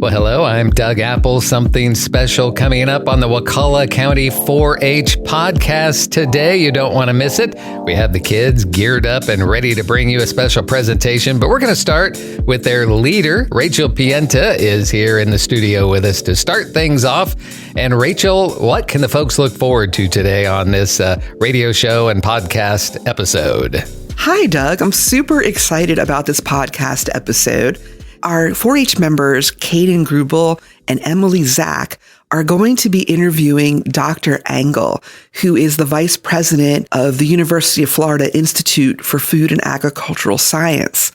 Well, hello, I'm Doug Apple. Something special coming up on the Wakulla County 4-H podcast today. You don't want to miss it. We have the kids geared up and ready to bring you a special presentation, but we're going to start with their leader. Rachel Pienta is here in the studio with us to start things off. And Rachel, what can the folks look forward to today on this radio show and podcast episode? Hi, Doug. I'm super excited about this podcast episode. Our 4-H members, Caden G and Emily Zach, are going to be interviewing Dr. Engel, who is the vice president of the University of Florida Institute for Food and Agricultural Science.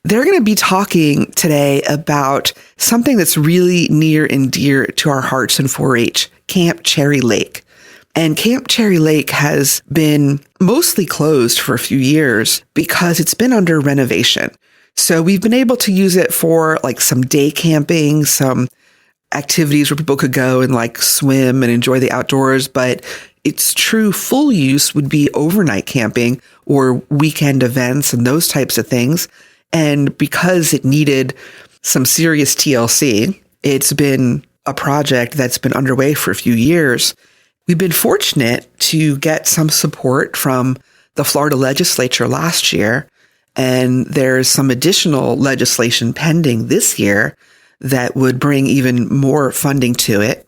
They're going to be talking today about something that's really near and dear to our hearts in 4-H, Camp Cherry Lake. And Camp Cherry Lake has been mostly closed for a few years because it's been under renovation. So we've been able to use it for like some day camping, some activities where people could go and like swim and enjoy the outdoors. But its true full use would be overnight camping or weekend events and those types of things. And because it needed some serious TLC, it's been a project that's been underway for a few years. We've been fortunate to get some support from the Florida legislature last year. And there's some additional legislation pending this year that would bring even more funding to it.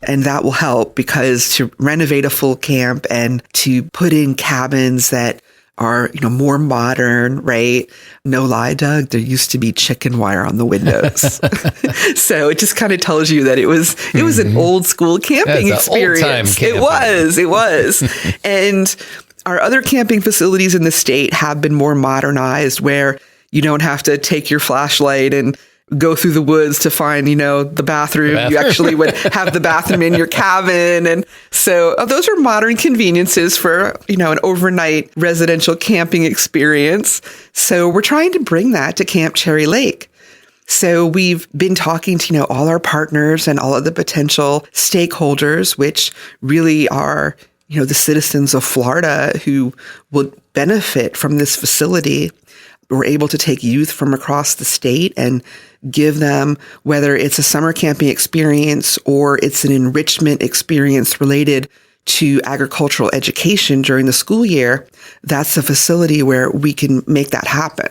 And that will help because to renovate a full camp and to put in cabins that are, more modern, right? No lie, Doug, there used to be chicken wire on the windows. So it just kind of tells you that it was an old school camping experience. It was. And our other camping facilities in the state have been more modernized where you don't have to take your flashlight and go through the woods to find, the bathroom. You actually would have the bathroom in your cabin. And so those are modern conveniences for, an overnight residential camping experience. So we're trying to bring that to Camp Cherry Lake. So we've been talking to, all our partners and all of the potential stakeholders, which really are the citizens of Florida who would benefit from this facility. We're able to take youth from across the state and give them, whether it's a summer camping experience or it's an enrichment experience related to agricultural education during the school year, that's a facility where we can make that happen.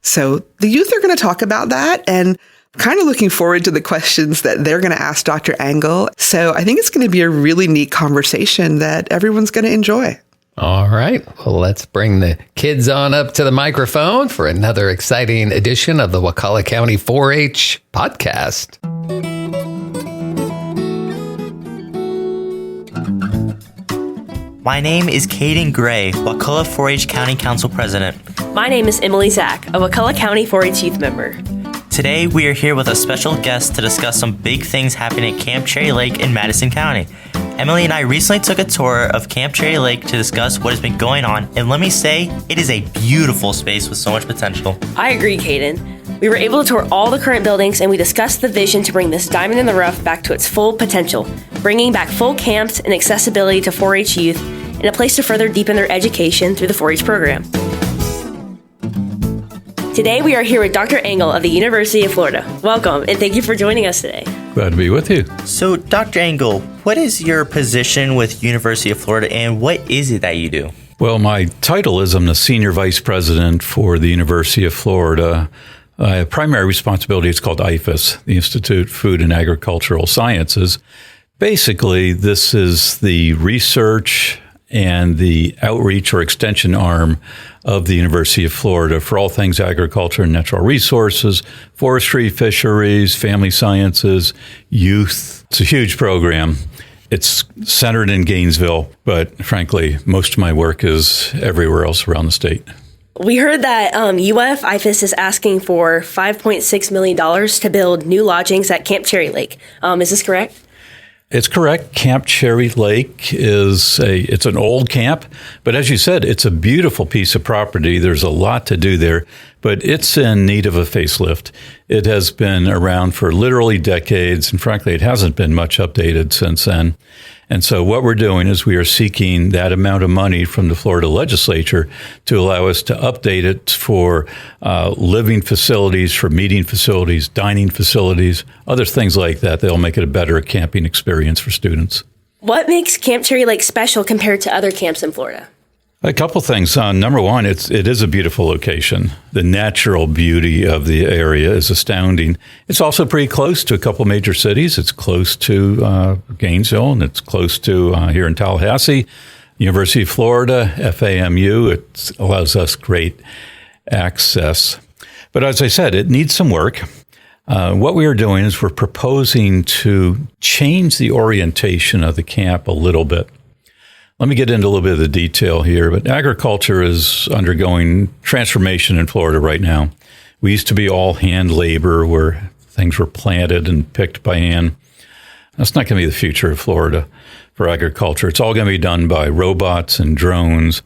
So the youth are going to talk about that and kind of looking forward to the questions that they're going to ask Dr. Engel. So I think it's going to be a really neat conversation that everyone's going to enjoy. All right. Well, let's bring the kids on up to the microphone for another exciting edition of the Wakulla County 4-H podcast. My name is Caden G, Wakulla 4-H County Council President. My name is Emily Zach, a Wakulla County 4-H youth member. Today, we are here with a special guest to discuss some big things happening at Camp Cherry Lake in Madison County. Emily and I recently took a tour of Camp Cherry Lake to discuss what has been going on, and let me say, it is a beautiful space with so much potential. I agree, Caden. We were able to tour all the current buildings, and we discussed the vision to bring this diamond in the rough back to its full potential, bringing back full camps and accessibility to 4-H youth, and a place to further deepen their education through the 4-H program. Today, we are here with Dr. Engel of the University of Florida. Welcome, and thank you for joining us today. Glad to be with you. So, Dr. Engel, what is your position with University of Florida, and what is it that you do? Well, my title is I'm the Senior Vice President for the University of Florida. Primary responsibility is called IFAS, the Institute for Food and Agricultural Sciences. Basically, this is the research and the outreach or extension arm of the University of Florida for all things agriculture and natural resources, forestry, fisheries, family sciences, youth. It's a huge program. It's centered in Gainesville, but frankly, most of my work is everywhere else around the state. We heard that UF IFAS is asking for $5.6 million to build new lodgings at Camp Cherry Lake. Is this correct? It's correct. Camp Cherry Lake it's an old camp, but as you said, it's a beautiful piece of property. There's a lot to do there. but it's in need of a facelift. It has been around for literally decades, and frankly, it hasn't been much updated since then. And so what we're doing is we are seeking that amount of money from the Florida legislature to allow us to update it for living facilities, for meeting facilities, dining facilities, other things like that. They'll make it a better camping experience for students. What makes Camp Cherry Lake special compared to other camps in Florida? A couple things. Number one, it is a beautiful location. The natural beauty of the area is astounding. It's also pretty close to a couple major cities. It's close to Gainesville, and it's close to here in Tallahassee, University of Florida, FAMU. It allows us great access. But as I said, it needs some work. What we are doing is we're proposing to change the orientation of the camp a little bit. Let me get into a little bit of the detail here, but agriculture is undergoing transformation in Florida right now. We used to be all hand labor where things were planted and picked by hand. That's not going to be the future of Florida for agriculture. It's all going to be done by robots and drones.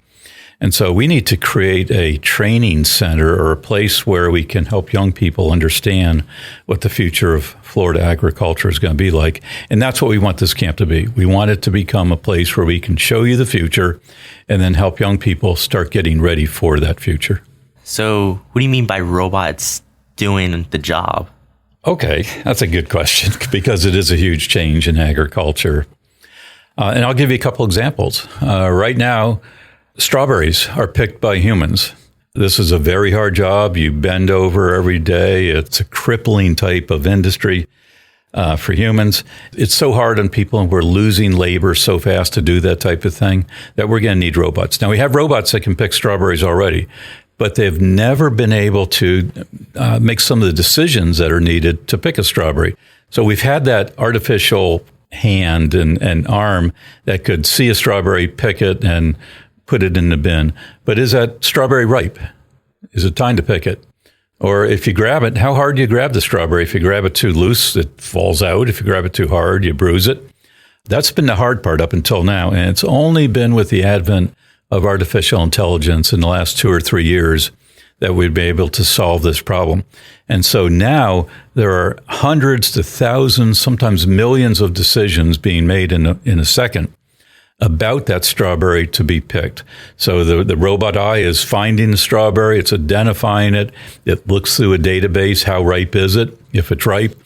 And so we need to create a training center or a place where we can help young people understand what the future of Florida agriculture is going to be like. And that's what we want this camp to be. We want it to become a place where we can show you the future and then help young people start getting ready for that future. So what do you mean by robots doing the job? Okay, that's a good question because it is a huge change in agriculture. And I'll give you a couple examples. Right now, strawberries are picked by humans. This is a very hard job. You bend over every day. It's a crippling type of industry for humans. It's so hard on people, and we're losing labor so fast to do that type of thing that we're going to need robots. Now, we have robots that can pick strawberries already, but they've never been able to make some of the decisions that are needed to pick a strawberry. So we've had that artificial hand and arm that could see a strawberry, pick it, and put it in the bin. But is that strawberry ripe? Is it time to pick it? Or if you grab it, how hard do you grab the strawberry? If you grab it too loose, it falls out. If you grab it too hard, you bruise it. That's been the hard part up until now. And it's only been with the advent of artificial intelligence in the last 2 or 3 years that we'd be able to solve this problem. And so now there are hundreds to thousands, sometimes millions of decisions being made in a second about that strawberry to be picked. So the robot eye is finding the strawberry, it's identifying it, it looks through a database, how ripe is it? If it's ripe,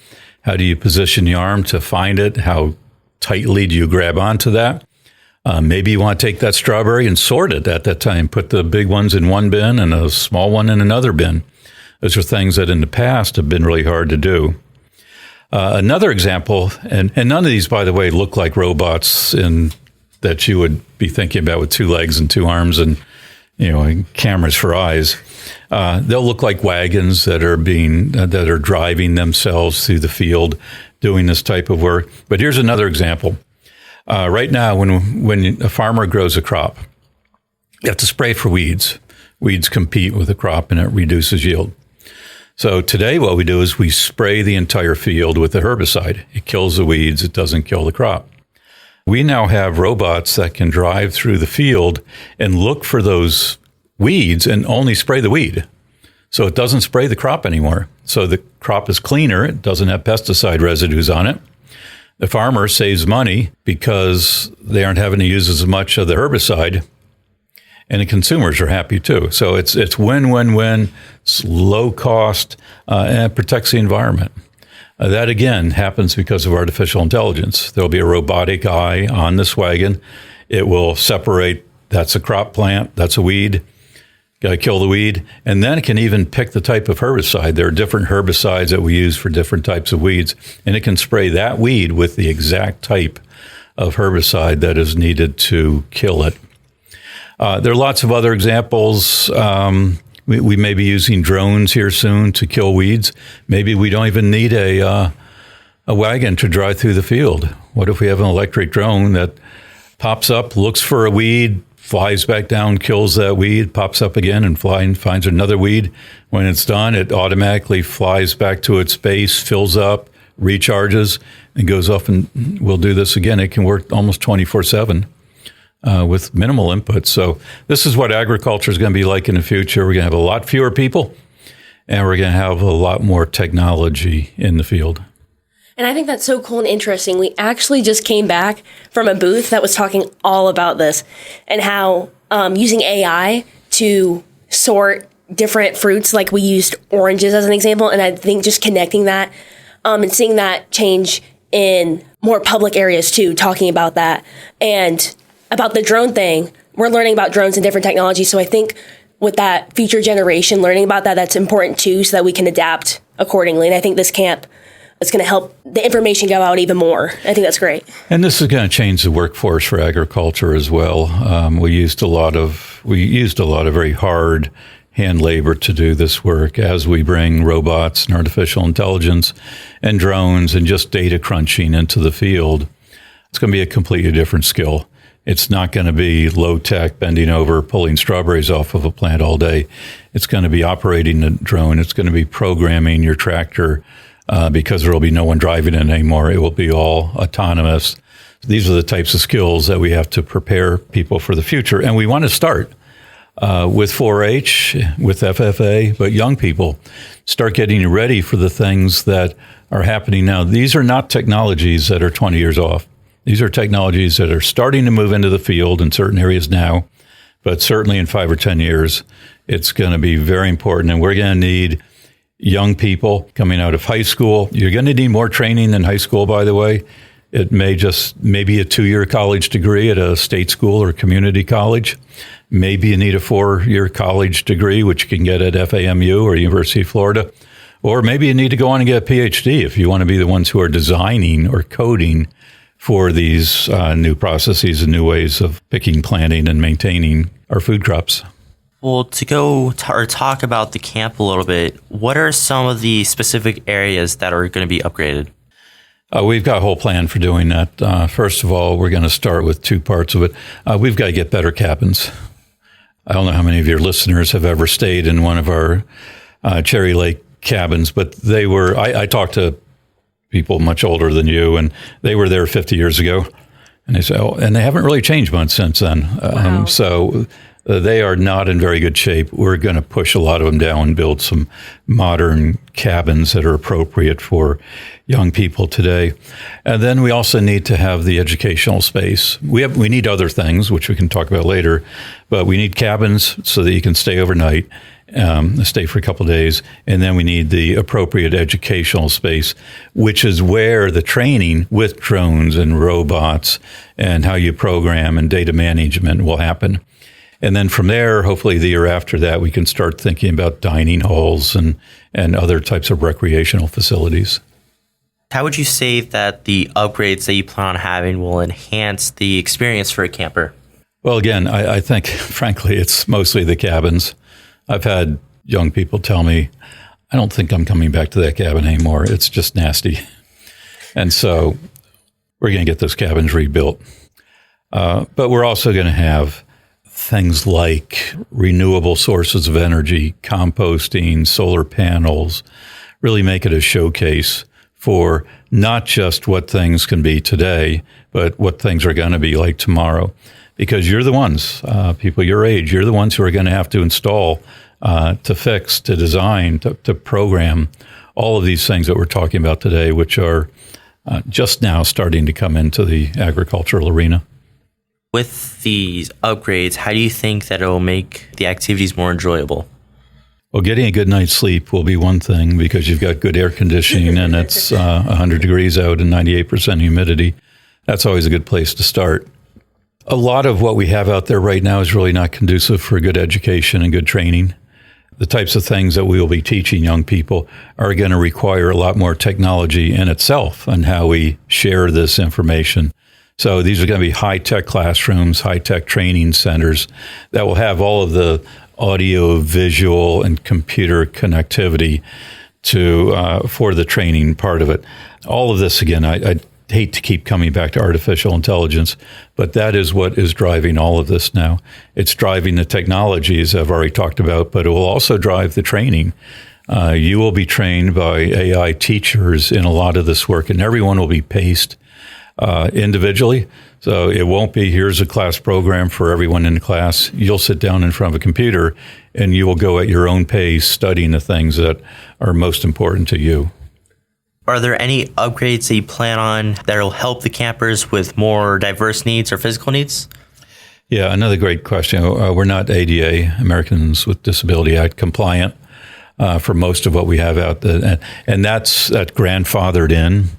how do you position the arm to find it? How tightly do you grab onto that? Maybe you want to take that strawberry and sort it at that time, put the big ones in one bin and a small one in another bin. Those are things that in the past have been really hard to do. Another example, and none of these, by the way, look like robots that you would be thinking about with 2 legs and 2 arms and cameras for eyes. They'll look like wagons that are driving themselves through the field, doing this type of work. But here's another example. Right now, when a farmer grows a crop, you have to spray for weeds. Weeds compete with the crop, and it reduces yield. So today, what we do is we spray the entire field with a herbicide. It kills the weeds. It doesn't kill the crop. We now have robots that can drive through the field and look for those weeds and only spray the weed. So it doesn't spray the crop anymore. So the crop is cleaner. It doesn't have pesticide residues on it. The farmer saves money because they aren't having to use as much of the herbicide, and the consumers are happy too. So it's win-win-win. It's low cost and it protects the environment. That, again, happens because of artificial intelligence. There'll be a robotic eye on this wagon. It will separate, that's a crop plant, that's a weed, got to kill the weed. And then it can even pick the type of herbicide. There are different herbicides that we use for different types of weeds. And it can spray that weed with the exact type of herbicide that is needed to kill it. There are lots of other examples. We may be using drones here soon to kill weeds. Maybe we don't even need a wagon to drive through the field. What if we have an electric drone that pops up, looks for a weed, flies back down, kills that weed, pops up again and finds another weed. When it's done, it automatically flies back to its base, fills up, recharges, and goes off and will do this again. It can work almost 24/7. With minimal input. So this is what agriculture is going to be like in the future. We're going to have a lot fewer people. and we're going to have a lot more technology in the field. And I think that's so cool and interesting. We actually just came back from a booth that was talking all about this and how using AI to sort different fruits, like we used oranges as an example. And I think just connecting that and seeing that change in more public areas too, talking about that and about the drone thing. We're learning about drones and different technologies. So I think with that future generation learning about that, that's important too, so that we can adapt accordingly. And I think this camp is going to help the information go out even more. I think that's great. And this is going to change the workforce for agriculture as well. We used a lot of very hard hand labor to do this work. As we bring robots and artificial intelligence and drones and just data crunching into the field, it's going to be a completely different skill. It's not going to be low tech, bending over, pulling strawberries off of a plant all day. It's going to be operating a drone. It's going to be programming your tractor because there will be no one driving it anymore. It will be all autonomous. These are the types of skills that we have to prepare people for the future. And we want to start with 4-H, with FFA, but young people start getting ready for the things that are happening now. These are not technologies that are 20 years off. These are technologies that are starting to move into the field in certain areas now, but certainly in 5 or 10 years, it's going to be very important. And we're going to need young people coming out of high school. You're going to need more training than high school, by the way. It may just maybe a 2-year college degree at a state school or community college. Maybe you need a 4-year college degree, which you can get at FAMU or University of Florida. Or maybe you need to go on and get a PhD if you want to be the ones who are designing or coding for these new processes and new ways of picking, planting, and maintaining our food crops. Well, to go or talk about the camp a little bit, what are some of the specific areas that are going to be upgraded? We've got a whole plan for doing that. First of all, we're going to start with 2 parts of it. We've got to get better cabins. I don't know how many of your listeners have ever stayed in one of our Cherry Lake cabins, but they were, I talked to people much older than you, and they were there 50 years ago. And they say, and they haven't really changed much since then. Wow. So they are not in very good shape. We're going to push a lot of them down and build some modern cabins that are appropriate for young people today. And then we also need to have the educational space. We need other things, which we can talk about later, but we need cabins so that you can stay overnight, stay for a couple of days. And then we need the appropriate educational space, which is where the training with drones and robots and how you program and data management will happen. And then from there, hopefully the year after that, we can start thinking about dining halls and other types of recreational facilities. How would you say that the upgrades that you plan on having will enhance the experience for a camper? Well, again, I think, frankly, it's mostly the cabins. I've had young people tell me, I don't think I'm coming back to that cabin anymore. It's just nasty. And so we're going to get those cabins rebuilt. But we're also going to have things like renewable sources of energy, composting, solar panels, really make it a showcase for not just what things can be today, but what things are going to be like tomorrow. Because you're the ones, people your age, you're the ones who are going to have to install, to fix, to design, to program all of these things that we're talking about today, which are just now starting to come into the agricultural arena. With these upgrades, how do you think that it will make the activities more enjoyable? Well, getting a good night's sleep will be one thing because you've got good air conditioning and it's 100 degrees out and 98% humidity. That's always a good place to start. A lot of what we have out there right now is really not conducive for good education and good training. The types of things that we will be teaching young people are going to require a lot more technology in itself and how we share this information. So these are going to be high-tech classrooms, high-tech training centers that will have all of the audio, visual, and computer connectivity for the training part of it. All of this, again, I hate to keep coming back to artificial intelligence, but that is what is driving all of this now. It's driving the technologies I've already talked about, but it will also drive the training. You will be trained by AI teachers in a lot of this work, and everyone will be paced individually. So it won't be, here's a class program for everyone in the class. You'll sit down in front of a computer and you will go at your own pace studying the things that are most important to you. Are there any upgrades that you plan on that will help the campers with more diverse needs or physical needs? Yeah, another great question. We're not ADA, Americans with Disability Act, compliant for most of what we have out there. And that's grandfathered in,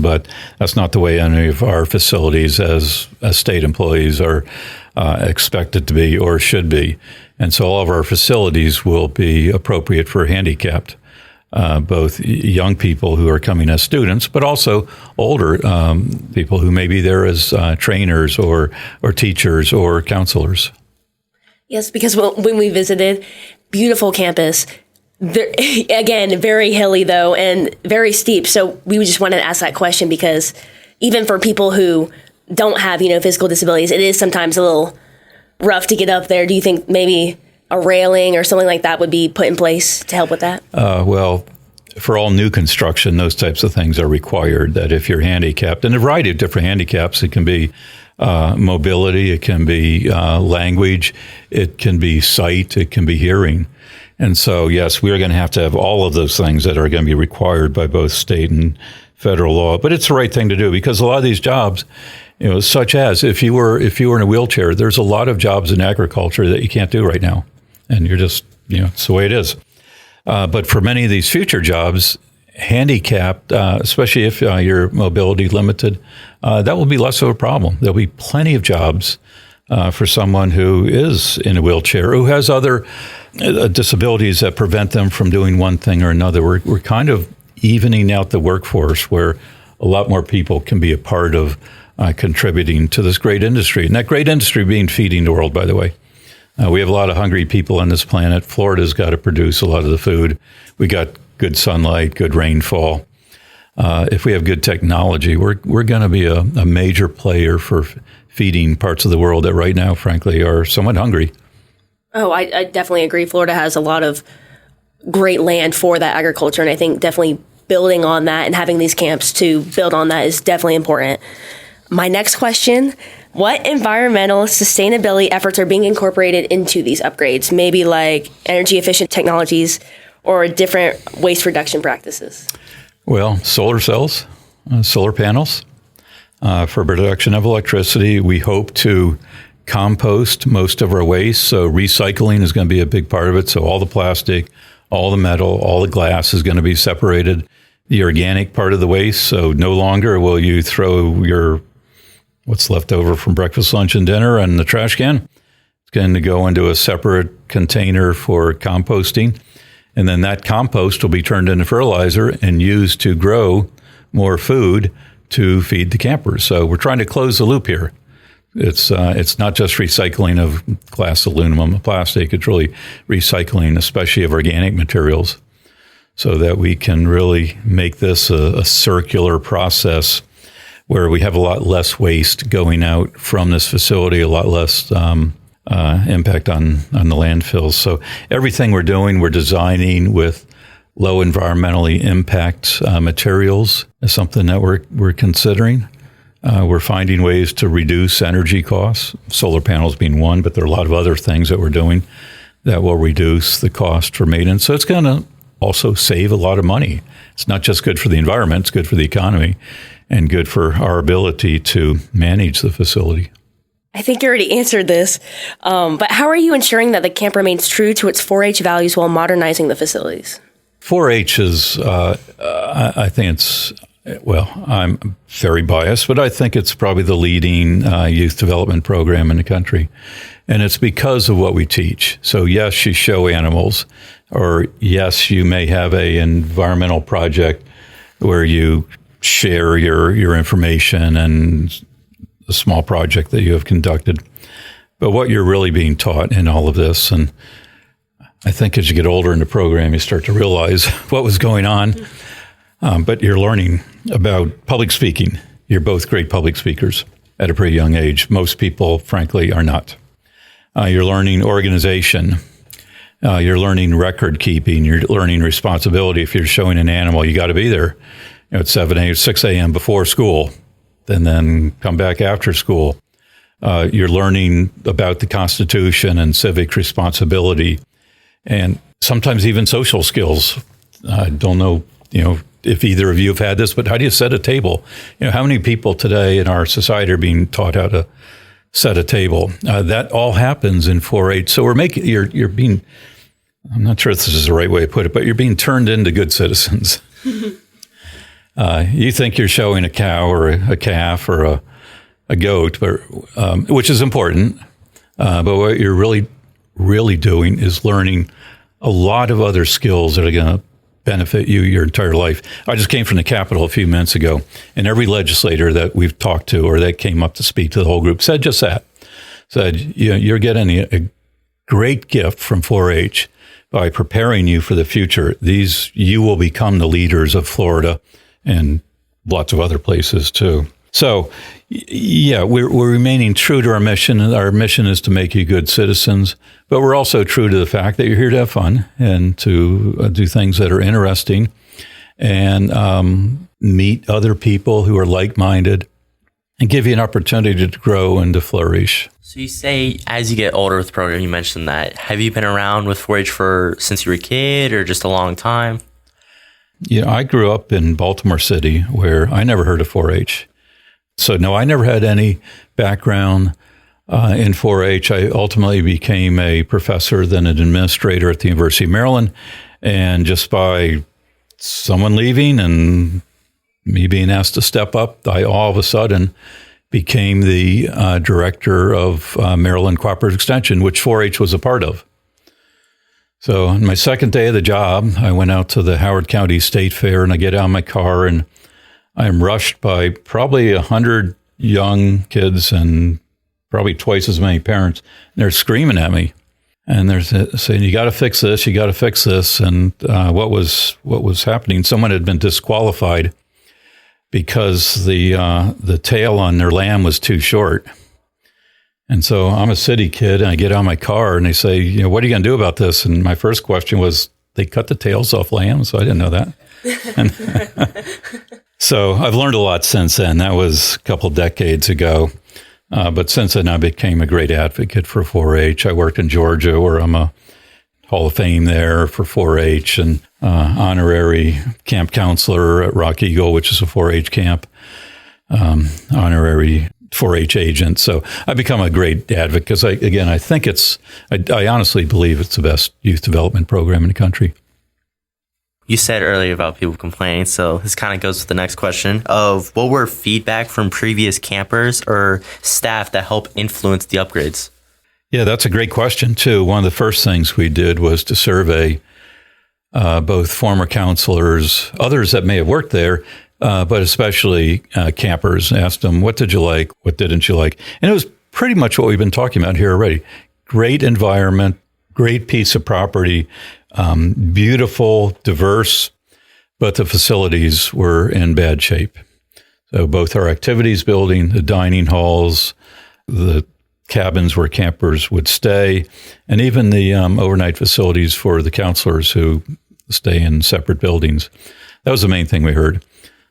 but that's not the way any of our facilities as state employees are expected to be or should be. And so all of our facilities will be appropriate for handicapped. Both young people who are coming as students, but also older people who may be there as trainers or teachers or counselors. Yes, because when we visited, beautiful campus. Again, very hilly though, and very steep. So we just wanted to ask that question because even for people who don't have, physical disabilities, it is sometimes a little rough to get up there. Do you think maybe a railing or something like that would be put in place to help with that? Well, for all new construction, those types of things are required, that if you're handicapped, and a variety of different handicaps, it can be mobility, it can be language, it can be sight, it can be hearing. And so, yes, we're going to have all of those things that are going to be required by both state and federal law. But it's the right thing to do because a lot of these jobs, such as if you were in a wheelchair, there's a lot of jobs in agriculture that you can't do right now. And you're just, it's the way it is. But for many of these future jobs, handicapped, especially if you're mobility limited, that will be less of a problem. There'll be plenty of jobs for someone who is in a wheelchair, who has other disabilities that prevent them from doing one thing or another. We're kind of evening out the workforce where a lot more people can be a part of contributing to this great industry. And that great industry being feeding the world, by the way. We have a lot of hungry people on this planet. Florida's got to produce a lot of the food. We got good sunlight, good rainfall. If we have good technology, we're going to be a major player for feeding parts of the world that right now, frankly, are somewhat hungry. Oh, I definitely agree. Florida has a lot of great land for that agriculture, and I think definitely building on that and having these camps to build on that is definitely important. My next question: what environmental sustainability efforts are being incorporated into these upgrades? Maybe like energy efficient technologies or different waste reduction practices? Well, solar cells, solar panels for production of electricity. We hope to compost most of our waste. So recycling is going to be a big part of it. So all the plastic, all the metal, all the glass is going to be separated. The organic part of the waste. So no longer will you throw what's left over from breakfast, lunch, and dinner in the trash can. It's going to go into a separate container for composting. And then that compost will be turned into fertilizer and used to grow more food to feed the campers. So we're trying to close the loop here. It's not just recycling of glass, aluminum, and plastic. It's really recycling, especially of organic materials, so that we can really make this a circular process where we have a lot less waste going out from this facility, a lot less impact on the landfills. So everything we're doing, we're designing with low environmentally impact materials is something that we're considering. We're finding ways to reduce energy costs, solar panels being one, but there are a lot of other things that we're doing that will reduce the cost for maintenance. So it's going to also save a lot of money. It's not just good for the environment, it's good for the economy and good for our ability to manage the facility. I think you already answered this, but how are you ensuring that the camp remains true to its 4-H values while modernizing the facilities? 4-H is, I think it's, well, I'm very biased, but I think it's probably the leading youth development program in the country. And it's because of what we teach. So yes, you show animals, or yes, you may have an environmental project where you share your information and a small project that you have conducted. But what you're really being taught in all of this, and I think as you get older in the program, you start to realize what was going on. But you're learning about public speaking. You're both great public speakers at a pretty young age. Most people, frankly, are not. You're learning organization. You're learning record keeping. You're learning responsibility. If you're showing an animal, you got to be there at 6 a.m. before school, and then come back after school. You're learning about the Constitution and civic responsibility, and sometimes even social skills. I don't know, if either of you have had this, but how do you set a table? How many people today in our society are being taught how to set a table? That all happens in 4-H. So you're being, I'm not sure if this is the right way to put it, but you're being turned into good citizens. You think you're showing a cow or a calf or a goat, but which is important. But what you're really doing is learning a lot of other skills that are going to benefit you your entire life. I just came from the Capitol a few minutes ago, and every legislator that we've talked to or that came up to speak to the whole group said just that. Said, you're getting a great gift from 4-H by preparing you for the future. You will become the leaders of Florida and lots of other places too. So, yeah, we're remaining true to our mission. Our mission is to make you good citizens, but we're also true to the fact that you're here to have fun and to do things that are interesting and meet other people who are like-minded and give you an opportunity to grow and to flourish. So you say as you get older with the program, you mentioned that. Have you been around with 4-H since you were a kid or just a long time? I grew up in Baltimore City where I never heard of 4-H. So, no, I never had any background in 4-H. I ultimately became a professor, then an administrator at the University of Maryland. And just by someone leaving and me being asked to step up, I all of a sudden became the director of Maryland Cooperative Extension, which 4-H was a part of. So on my second day of the job, I went out to the Howard County State Fair, and I get out of my car, and I'm rushed by probably 100 young kids and probably twice as many parents. And they're screaming at me, and they're saying, "You got to fix this. You got to fix this." And what was happening? Someone had been disqualified because the tail on their lamb was too short. And so I'm a city kid, and I get out of my car, and they say, "What are you going to do about this?" And my first question was, "They cut the tails off lambs?" So I didn't know that. So I've learned a lot since then. That was a couple decades ago. But since then, I became a great advocate for 4-H. I worked in Georgia, where I'm a Hall of Fame there for 4-H, and honorary camp counselor at Rock Eagle, which is a 4-H camp, honorary 4-H agent. So I become a great advocate because, I think I honestly believe it's the best youth development program in the country. You said earlier about people complaining, so this kind of goes to the next question of what were feedback from previous campers or staff that helped influence the upgrades? Yeah, that's a great question, too. One of the first things we did was to survey both former counselors, others that may have worked there, but especially campers. Asked them, what did you like? What didn't you like? And it was pretty much what we've been talking about here already. Great environment, great piece of property, beautiful, diverse, but the facilities were in bad shape. So both our activities building, the dining halls, the cabins where campers would stay, and even the overnight facilities for the counselors who stay in separate buildings. That was the main thing we heard.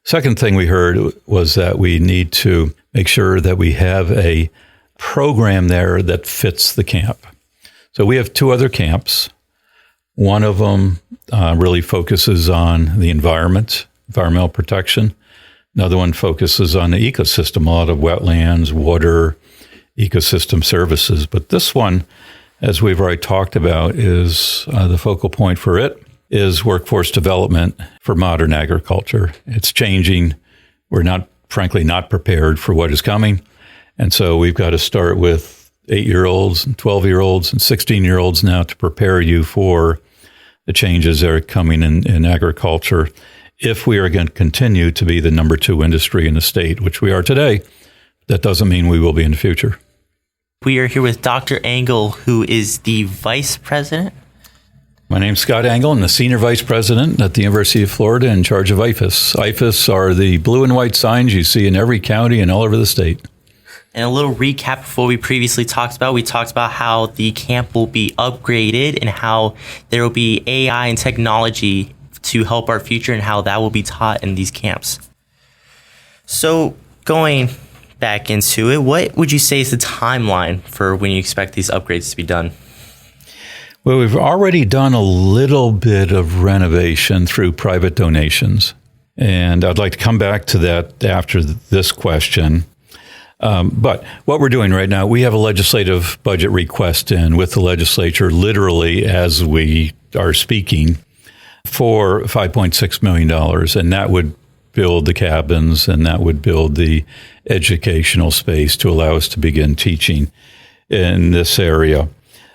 Second thing we heard was that we need to make sure that we have a program there that fits the camp. So we have two other camps. One of them really focuses on the environment, environmental protection. Another one focuses on the ecosystem, a lot of wetlands, water, ecosystem services. But this one, as we've already talked about, is the focal point for it is workforce development for modern agriculture. It's changing. We're frankly not prepared for what is coming. And so we've got to start with 8-year-olds and 12-year-olds and 16-year-olds now to prepare you for the changes that are coming in agriculture if we are going to continue to be the number 2 industry in the state, which we are today. That doesn't mean we will be in the future. We are here with Dr. Engel, who is the vice president. My name's Scott Engel. I'm the senior vice president at the University of Florida in charge of IFAS. IFAS are the blue and white signs you see in every county and all over the state. And a little recap of what we previously talked about. We talked about how the camp will be upgraded and how there will be AI and technology to help our future and how that will be taught in these camps. So going back into it, what would you say is the timeline for when you expect these upgrades to be done? Well, we've already done a little bit of renovation through private donations. And I'd like to come back to that after this question. But what we're doing right now, we have a legislative budget request in with the legislature, literally as we are speaking, for $5.6 million. And that would build the cabins and that would build the educational space to allow us to begin teaching in this area.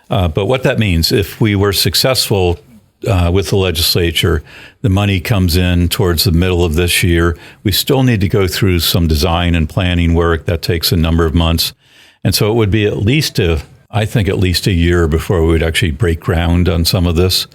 But what that means, if we were successful with the legislature, the money comes in towards the middle of this year. We still need to go through some design and planning work. That takes a number of months. And so it would be at least a year before we would actually break ground on some of this.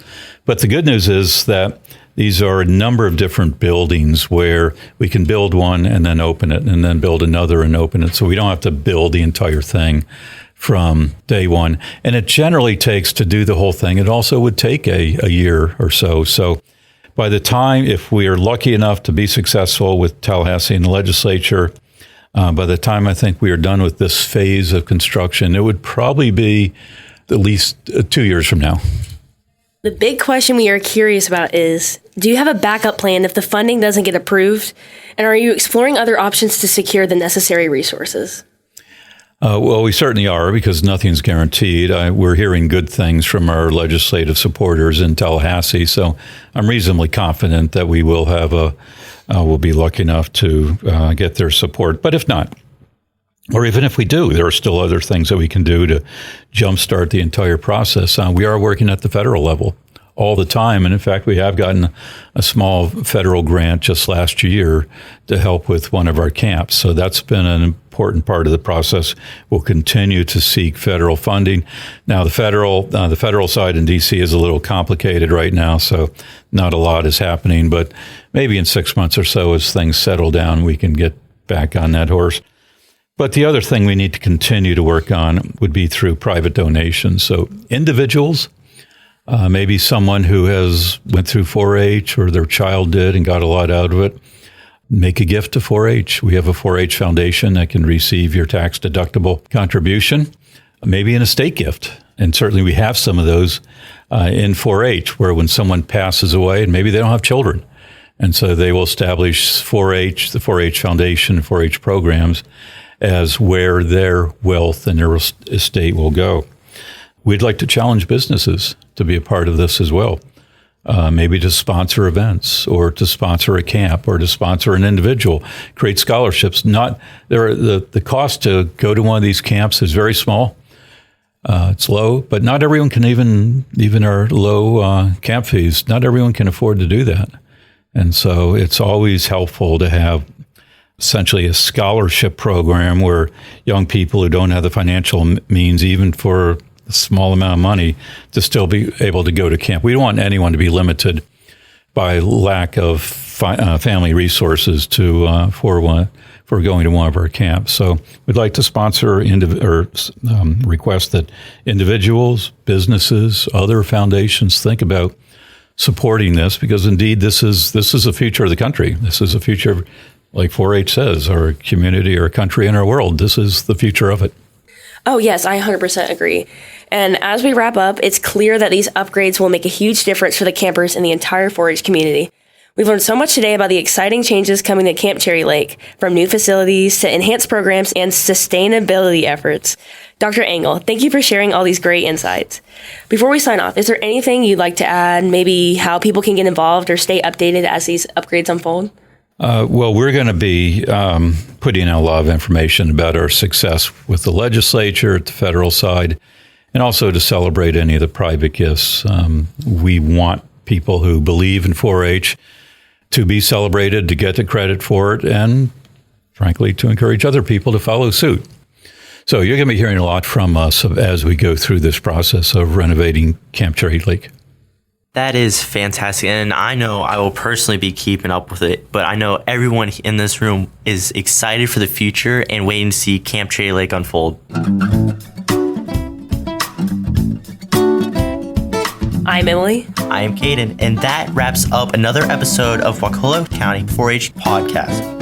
But the good news is that these are a number of different buildings where we can build one and then open it and then build another and open it. So we don't have to build the entire thing from day one. And it generally takes, to do the whole thing, it also would take a year or so. So by the time, if we are lucky enough to be successful with Tallahassee and the legislature, by the time I think we are done with this phase of construction, it would probably be at least 2 years from now. The big question we are curious about is, do you have a backup plan if the funding doesn't get approved? And are you exploring other options to secure the necessary resources? Well, we certainly are, because nothing's guaranteed. We're hearing good things from our legislative supporters in Tallahassee, so I'm reasonably confident that we will have we'll be lucky enough to get their support. But if not, or even if we do, there are still other things that we can do to jumpstart the entire process. We are working at the federal level all the time. And in fact, we have gotten a small federal grant just last year to help with one of our camps. So that's been an important part of the process. We'll continue to seek federal funding. Now, the federal side in D.C. is a little complicated right now, so not a lot is happening. But maybe in 6 months or so, as things settle down, we can get back on that horse. But the other thing we need to continue to work on would be through private donations. So individuals, maybe someone who has went through 4-H or their child did and got a lot out of it, make a gift to 4-H. We have a 4-H foundation that can receive your tax-deductible contribution, maybe an estate gift. And certainly we have some of those in 4-H, where when someone passes away and maybe they don't have children, and so they will establish 4-H, the 4-H foundation, 4-H programs, as where their wealth and their estate will go. We'd like to challenge businesses to be a part of this as well. Maybe to sponsor events, or to sponsor a camp, or to sponsor an individual, create scholarships. The cost to go to one of these camps is very small. It's low, but not everyone can, even our low camp fees, not everyone can afford to do that. And so it's always helpful to have essentially a scholarship program where young people who don't have the financial means, even for a small amount of money, to still be able to go to camp. We don't want anyone to be limited by lack of family resources for going to one of our camps. So we'd like to sponsor request that individuals, businesses, other foundations think about supporting this, because indeed this is the future of the country. This is the future of, like 4-H says, our community, our country, and our world. This is the future of it. Oh, yes, I 100% agree. And as we wrap up, it's clear that these upgrades will make a huge difference for the campers in the entire 4-H community. We've learned so much today about the exciting changes coming to Camp Cherry Lake, from new facilities to enhanced programs and sustainability efforts. Dr. Engel, thank you for sharing all these great insights. Before we sign off, is there anything you'd like to add, maybe how people can get involved or stay updated as these upgrades unfold? Well, we're going to be putting out a lot of information about our success with the legislature at the federal side, and also to celebrate any of the private gifts. We want people who believe in 4-H to be celebrated, to get the credit for it, and frankly, to encourage other people to follow suit. So you're going to be hearing a lot from us as we go through this process of renovating Camp Cherry Lake. That is fantastic. And I know I will personally be keeping up with it, but I know everyone in this room is excited for the future and waiting to see Camp Cherry Lake unfold. I'm Emily. I am Caden. And that wraps up another episode of Wakulla County 4-H Podcast.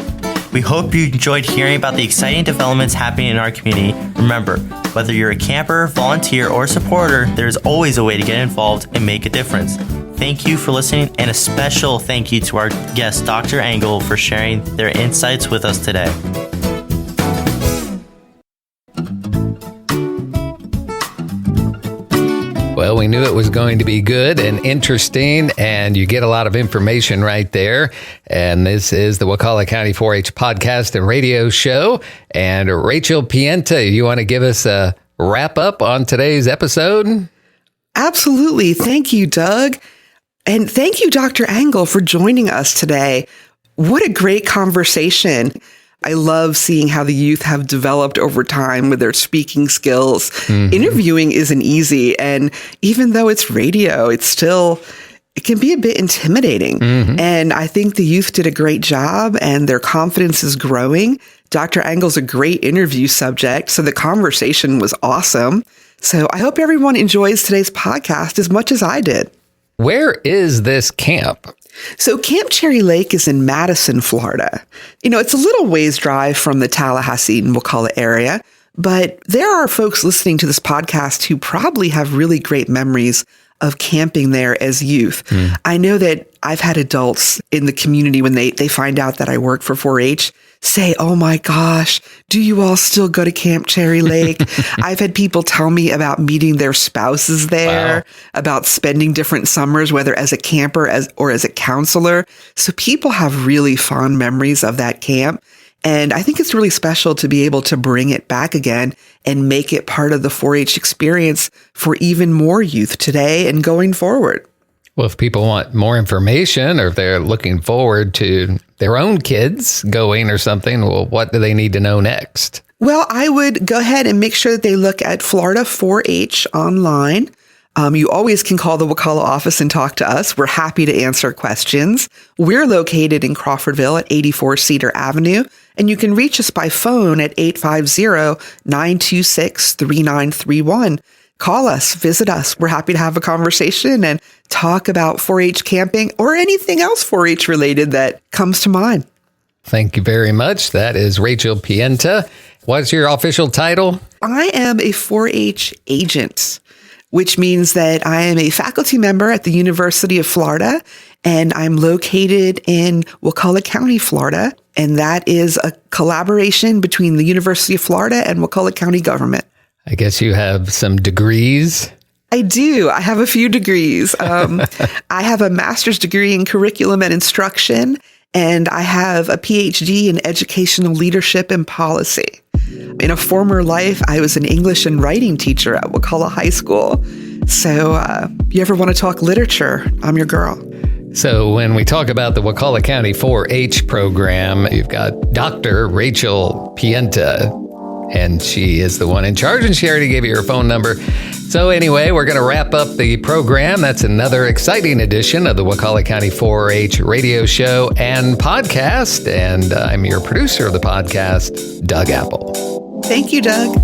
We hope you enjoyed hearing about the exciting developments happening in our community. Remember, whether you're a camper, volunteer, or supporter, there's always a way to get involved and make a difference. Thank you for listening, and a special thank you to our guest, Dr. Engel, for sharing their insights with us today. Well, we knew it was going to be good and interesting, and you get a lot of information right there. And this is the Wakulla County 4-H podcast and radio show. And Rachel Pienta, you want to give us a wrap up on today's episode? Absolutely. Thank you, Doug. And thank you, Dr. Engel, for joining us today. What a great conversation. I love seeing how the youth have developed over time with their speaking skills. Mm-hmm. Interviewing isn't easy. And even though it's radio, it can be a bit intimidating. Mm-hmm. And I think the youth did a great job and their confidence is growing. Dr. Engel's a great interview subject, so the conversation was awesome. So I hope everyone enjoys today's podcast as much as I did. Where is this camp? So Camp Cherry Lake is in Madison, Florida. It's a little ways drive from the Tallahassee and Wakulla area, but there are folks listening to this podcast who probably have really great memories of camping there as youth. I know that I've had adults in the community when they find out that I work for 4-H say, "Oh my gosh, do you all still go to Camp Cherry Lake?" I've had people tell me about meeting their spouses there, about spending different summers, whether as a camper or as a counselor. So people have really fond memories of that camp. And I think it's really special to be able to bring it back again and make it part of the 4-H experience for even more youth today and going forward. Well, if people want more information or if they're looking forward to their own kids going or something, well, what do they need to know next? Well, I would go ahead and make sure that they look at Florida 4-H online. You always can call the Wakulla office and talk to us. We're happy to answer questions. We're located in Crawfordville at 84 Cedar Avenue, and you can reach us by phone at 850-926-3931. Call us, visit us. We're happy to have a conversation and talk about 4-H camping or anything else 4-H related that comes to mind. Thank you very much. That is Rachel Pienta. What's your official title? I am a 4-H agent, which means that I am a faculty member at the University of Florida, and I'm located in Wakulla County, Florida. And that is a collaboration between the University of Florida and Wakulla County government. I guess you have some degrees. I do. I have a few degrees. I have a master's degree in curriculum and instruction, and I have a PhD in educational leadership and policy. In a former life, I was an English and writing teacher at Wakulla High School. So you ever want to talk literature, I'm your girl. So when we talk about the Wakulla County 4-H program, you've got Dr. Rachel Pienta, and she is the one in charge, and she already gave you her phone number. So anyway, we're going to wrap up the program. That's another exciting edition of the Wakulla County 4-H radio show and podcast. And I'm your producer of the podcast, Doug Apple. Thank you, Doug.